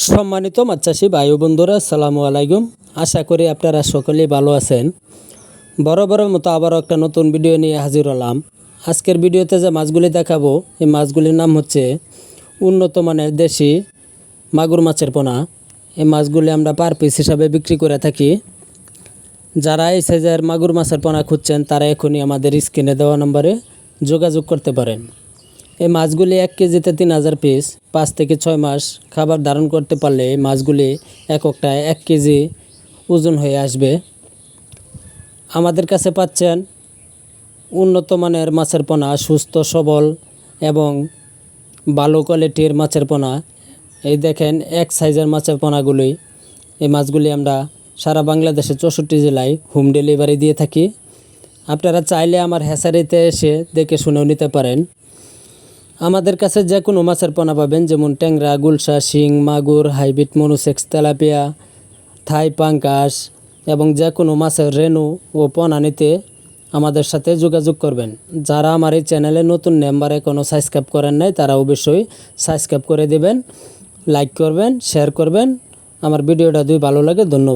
সম্মানিত মাছ চাষি ভাই ও বন্ধুরা, আসসালামু আলাইকুম। আশা করি আপনারা সকলেই ভালো আছেন। বরাবরের মতো আবারও একটা নতুন ভিডিও নিয়ে হাজির হলাম। আজকের ভিডিওতে যে মাছগুলি দেখাবো, এই মাছগুলির নাম হচ্ছে উন্নত মানের দেশি মাগুর মাছের পোনা। এই মাছগুলি আমরা পার পিস হিসাবে বিক্রি করে থাকি। যারা এই সাইজের মাগুর মাছের পোনা খুঁজছেন তারা এখনই আমাদের স্ক্রিনে দেওয়া নম্বরে যোগাযোগ করতে পারেন। এই মাছগুলি 1 কেজিতে 3000 পিস, 5 থেকে 6 মাস খাবার ধারণ করতে পারলে এই মাছগুলি একটায় 1 কেজি ওজন হয়ে আসবে। আমাদের কাছে পাচ্ছেন উন্নত মানের মাছের পোনা, সুস্থ সবল এবং ভালো কোয়ালিটির মাছের পোনা। এই দেখেন এক সাইজের মাছের পোনাগুলি। এই মাছগুলি আমরা সারা বাংলাদেশে 64 জেলায় হোম ডেলিভারি দিয়ে থাকি। আপনারা চাইলে আমার হ্যাচারিতে এসে দেখে শুনেও নিতে পারেন। আমাদের কাছে যে কোনো মাছের পোনা পাবেন, যেমন ট্যাংরা, গুলশা, শিং, মাগুর, হাইব্রিড, মনুসেক্স, তেলাপিয়া, থাই পাঙ্কাস এবং যে কোনো মাছের রেনু ও পোনা নিতে আমাদের সাথে যোগাযোগ করবেন। যারা আমার এই চ্যানেলে নতুন মেম্বার এখনও সাবস্ক্রাইব করেন নাই তারা অবশ্যই সাবস্ক্রাইব করে দেবেন, লাইক করবেন, শেয়ার করবেন। আমার ভিডিওটা যদি ভালো লাগে ধন্যবাদ।